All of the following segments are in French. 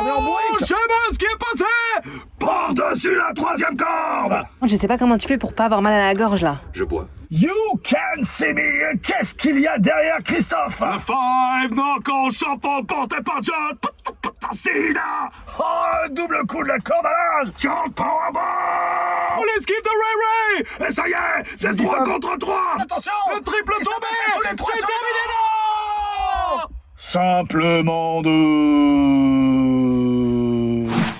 tourner en bourrique. Je sais pas ce qui est passé. Par-dessus la troisième corde. Je sais pas comment tu fais pour pas avoir mal à la gorge, là. Je bois. You can see me. Qu'est-ce qu'il y a derrière Christophe? Le five knuckle shuffle porté par John Cena. Oh, le double coup de la corde à l'âge. John Powerbomb. L'esquive de Ray Ray. Et ça y est, c'est 3 contre 3. Attention. Le triple Ils sont tombé. tous les trois C'est sur les terminé, non. Simplement deux.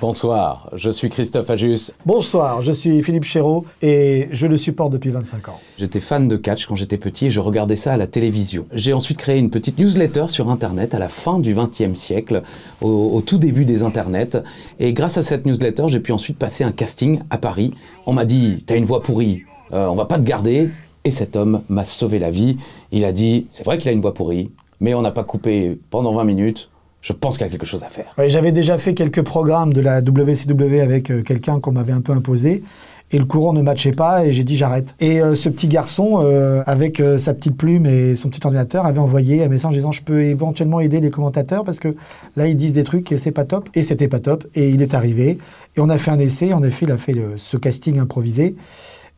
Bonsoir, je suis Christophe Ajus. Bonsoir, je suis Philippe Chéreau et je le supporte depuis 25 ans. J'étais fan de catch quand j'étais petit et je regardais ça à la télévision. J'ai ensuite créé une petite newsletter sur Internet à la fin du XXe siècle, au tout début des Internets. Et grâce à cette newsletter, j'ai pu ensuite passer un casting à Paris. On m'a dit « T'as une voix pourrie, on va pas te garder ». Et cet homme m'a sauvé la vie. Il a dit « C'est vrai qu'il a une voix pourrie, mais on n'a pas coupé pendant 20 minutes. Je pense qu'il y a quelque chose à faire. » Ouais, j'avais déjà fait quelques programmes de la WCW avec quelqu'un qu'on m'avait un peu imposé. Et le courant ne matchait pas et j'ai dit j'arrête. Et ce petit garçon, avec sa petite plume et son petit ordinateur, avait envoyé un message disant je peux éventuellement aider les commentateurs parce que là ils disent des trucs et c'est pas top. Et c'était pas top. Et il est arrivé. Et on a fait un essai. En effet, il a fait ce casting improvisé.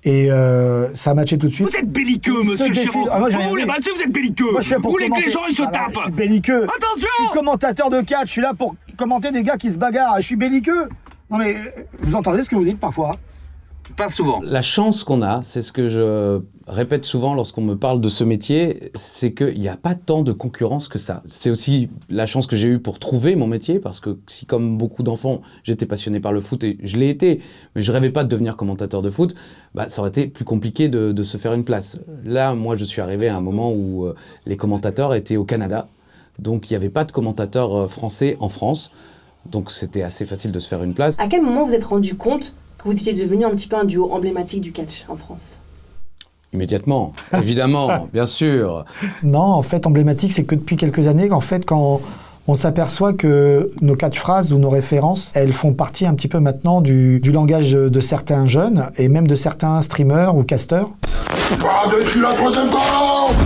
Et ça a matché tout de suite. Vous êtes belliqueux, monsieur le Chéreau. Ah, moi, j'ai Vous rien voulez dit. passer, vous êtes belliqueux. Moi, je suis là Vous pour voulez que commenter. les gens ils se Voilà, tapent. je suis belliqueux. Attention. Je suis commentateur de catch. Je suis là pour commenter des gars qui se bagarrent. Je suis belliqueux. Non mais vous entendez ce que vous dites parfois? Pas souvent. La chance qu'on a, c'est ce que je répète souvent lorsqu'on me parle de ce métier, c'est qu'il n'y a pas tant de concurrence que ça. C'est aussi la chance que j'ai eue pour trouver mon métier, parce que si comme beaucoup d'enfants, j'étais passionné par le foot, et je l'ai été, mais je rêvais pas de devenir commentateur de foot, bah, ça aurait été plus compliqué de se faire une place. Là, moi, je suis arrivé à un moment où les commentateurs étaient au Canada, donc il n'y avait pas de commentateurs français en France, donc c'était assez facile de se faire une place. À quel moment vous êtes rendu compte que vous étiez devenu un petit peu un duo emblématique du catch en France? Immédiatement, évidemment, bien sûr. Non, en fait, emblématique, c'est que depuis quelques années, en fait, quand on s'aperçoit que nos catchphrases ou nos références, elles font partie un petit peu maintenant du langage de certains jeunes et même de certains streamers ou casteurs. Par-dessus la troisième corde.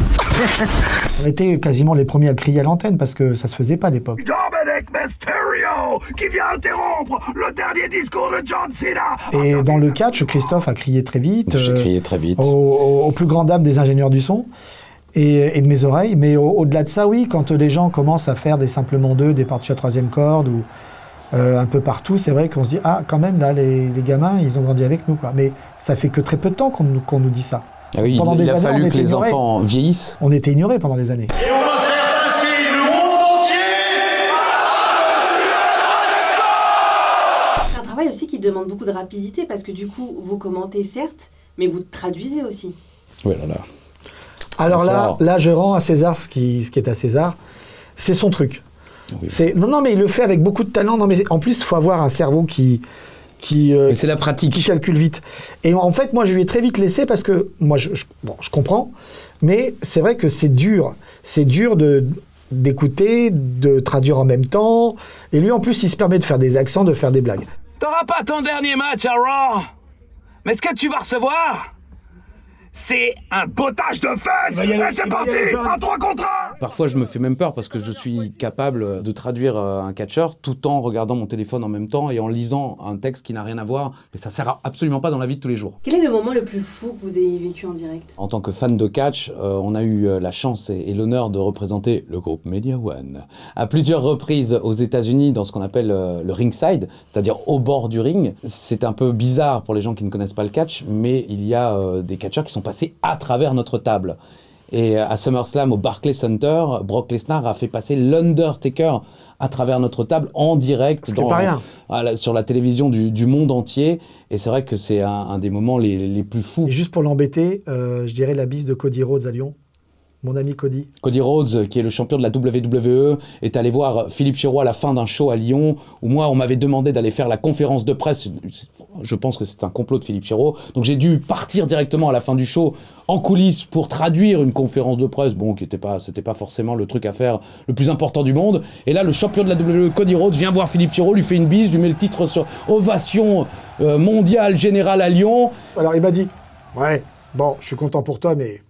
On était quasiment les premiers à crier à l'antenne parce que ça se faisait pas à l'époque. Dominic Mysterio qui vient interrompre le dernier discours de John Cena. Et dans le catch, Christophe a crié très vite. J'ai crié très vite. Aux plus grandes dames des ingénieurs du son et de mes oreilles. Mais au-delà de ça, oui, quand les gens commencent à faire des simplement deux, des parties à troisième corde ou un peu partout, c'est vrai qu'on se dit ah quand même là les gamins ils ont grandi avec nous quoi. Mais ça fait que très peu de temps qu'on nous dit ça. Ah oui, Pendant il des a années, on fallu que était les ignorés. enfants vieillissent. On était ignorés pendant des années. Et on va faire passer le monde entier. C'est un travail aussi qui demande beaucoup de rapidité parce que du coup, vous commentez certes, mais vous traduisez aussi. Oui, là, là. Alors Bonsoir. là, je rends à César ce qui est à César. C'est son truc. Oui. Non, mais il le fait avec beaucoup de talent. Non, mais en plus, il faut avoir un cerveau qui Mais c'est la qui pratique. calcule vite. Et en fait, moi, je lui ai très vite laissé parce que moi, je comprends, mais c'est vrai que c'est dur. C'est dur d'écouter, de traduire en même temps. Et lui, en plus, il se permet de faire des accents, de faire des blagues. T'auras pas ton dernier match à Raw. Mais ce que tu vas recevoir, c'est un bottage de fesses. Et c'est parti, un 3 contre 1. Parfois, je me fais même peur parce que je suis capable de traduire un catcheur tout en regardant mon téléphone en même temps et en lisant un texte qui n'a rien à voir. Mais ça sert absolument pas dans la vie de tous les jours. Quel est le moment le plus fou que vous ayez vécu en direct? En tant que fan de catch, on a eu la chance et l'honneur de représenter le groupe Media One à plusieurs reprises aux États-Unis dans ce qu'on appelle le ringside, c'est-à-dire au bord du ring. C'est un peu bizarre pour les gens qui ne connaissent pas le catch, mais il y a des catcheurs qui sont passés à travers notre table. Et à SummerSlam au Barclays Center, Brock Lesnar a fait passer l'Undertaker à travers notre table en direct pas rien. sur la télévision du monde entier. Et c'est vrai que c'est un des moments les plus fous. Et juste pour l'embêter, je dirais la bise de Cody Rhodes à Lyon. Mon ami Cody. Cody Rhodes, qui est le champion de la WWE, est allé voir Philippe Chéreau à la fin d'un show à Lyon, où moi, on m'avait demandé d'aller faire la conférence de presse. Je pense que c'est un complot de Philippe Chéreau. Donc j'ai dû partir directement à la fin du show, en coulisses, pour traduire une conférence de presse, bon, c'était pas forcément le truc à faire le plus important du monde. Et là, le champion de la WWE, Cody Rhodes, vient voir Philippe Chéreau, lui fait une bise, lui met le titre sur Ovation mondiale générale à Lyon. Alors il m'a dit, ouais, bon, je suis content pour toi, mais...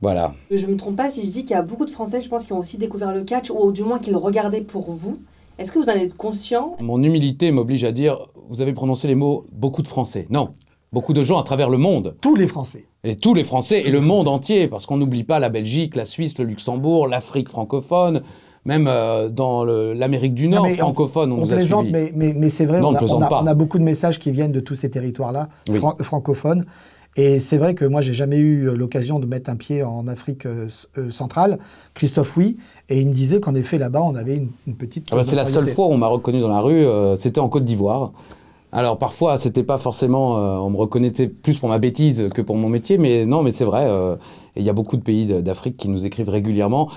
Voilà. Je me trompe pas si je dis qu'il y a beaucoup de Français, je pense, qui ont aussi découvert le catch, ou du moins qui le regardaient pour vous. Est-ce que vous en êtes conscient? Mon humilité m'oblige à dire, vous avez prononcé les mots « beaucoup de Français ». Non, beaucoup de gens à travers le monde. Tous les Français. Et tous les Français, et le monde entier, parce qu'on n'oublie pas la Belgique, la Suisse, le Luxembourg, l'Afrique francophone, même dans l'Amérique du Nord francophone, on nous a plaisante, suivis. mais c'est vrai, Non, on ne on plaisante pas. a beaucoup de messages qui viennent de tous ces territoires-là, Oui. francophones. Et c'est vrai que moi, j'ai jamais eu l'occasion de mettre un pied en Afrique centrale. Christophe, oui. Et il me disait qu'en effet, là-bas, on avait une petite... C'est la seule fois où on m'a reconnu dans la rue, c'était en Côte d'Ivoire. Alors parfois, c'était pas forcément... on me reconnaissait plus pour ma bêtise que pour mon métier, mais non, mais c'est vrai. Et il y a beaucoup de pays d'Afrique qui nous écrivent régulièrement.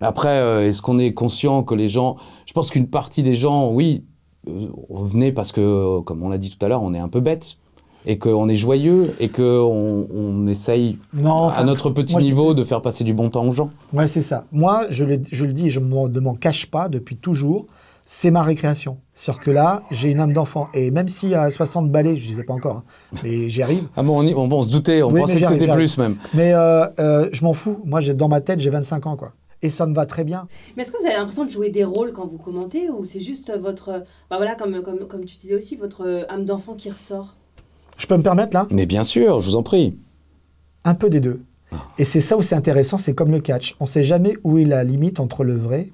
Après, est-ce qu'on est conscient que les gens... Je pense qu'une partie des gens, oui, venaient parce que, comme on l'a dit tout à l'heure, on est un peu bête. Et qu'on est joyeux, et qu'on essaye, à notre petit niveau, de faire passer du bon temps aux gens. Ouais, c'est ça. Moi, je le dis et je ne m'en cache pas depuis toujours, c'est ma récréation. C'est-à-dire que là, j'ai une âme d'enfant. Et même si à 60 balais, je ne disais pas encore, hein, mais j'y arrive. Ah bon, on se doutait, on pensait que c'était plus même. Mais je m'en fous. Moi, dans ma tête, j'ai 25 ans, quoi. Et ça me va très bien. Mais est-ce que vous avez l'impression de jouer des rôles quand vous commentez, ou c'est juste votre... voilà, comme tu disais aussi, votre âme d'enfant qui ressort? Je peux me permettre, là? Mais bien sûr, je vous en prie. Un peu des deux. Et c'est ça où c'est intéressant, c'est comme le catch. On ne sait jamais où est la limite entre le vrai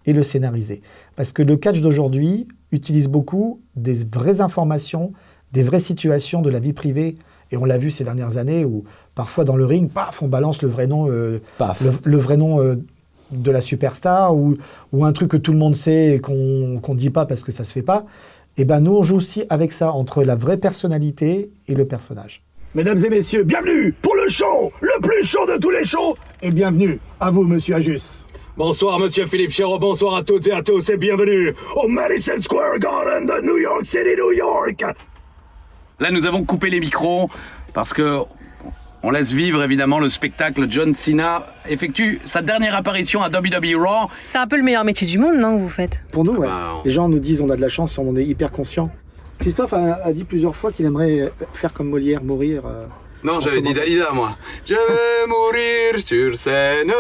et le scénarisé. Parce que le catch d'aujourd'hui utilise beaucoup des vraies informations, des vraies situations de la vie privée. Et on l'a vu ces dernières années où parfois dans le ring, paf, on balance le vrai nom, le vrai nom de la superstar ou un truc que tout le monde sait et qu'on ne dit pas parce que ça ne se fait pas. Et ben nous, on joue aussi avec ça, entre la vraie personnalité et le personnage. Mesdames et messieurs, bienvenue pour le show, le plus chaud de tous les shows. Et bienvenue à vous, monsieur Ajus. Bonsoir, monsieur Philippe Chéreau, bonsoir à toutes et à tous, et bienvenue au Madison Square Garden de New York City, New York. Là, nous avons coupé les micros parce que on laisse vivre évidemment le spectacle. John Cena effectue sa dernière apparition à WWE Raw. C'est un peu le meilleur métier du monde, non, que vous faites? Pour nous, ouais. Wow. Les gens nous disent on a de la chance, on en est hyper conscient. Christophe a dit plusieurs fois qu'il aimerait faire comme Molière, mourir. Non, j'avais dit Dalida, moi. Je vais mourir sur scène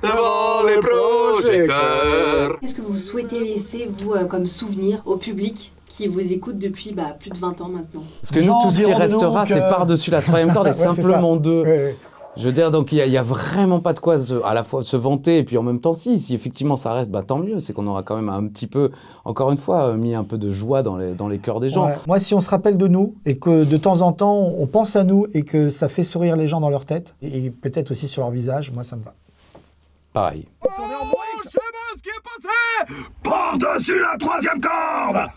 devant les projecteurs. Qu'est-ce que vous souhaitez laisser, vous, comme souvenir au public qui vous écoute depuis plus de 20 ans maintenant? Parce que nous, tout ce qui restera, c'est par-dessus la troisième corde et Ouais, c'est simplement ça. deux. Ouais. Je veux dire, donc il y a vraiment pas de quoi à la fois se vanter et puis en même temps, si effectivement ça reste, tant mieux. C'est qu'on aura quand même un petit peu, encore une fois, mis un peu de joie dans les cœurs des gens. Ouais. Moi, si on se rappelle de nous et que de temps en temps, on pense à nous et que ça fait sourire les gens dans leur tête et peut-être aussi sur leur visage, moi, ça me va. Pareil. Je sais pas ce qui est passé. Par-dessus la troisième corde.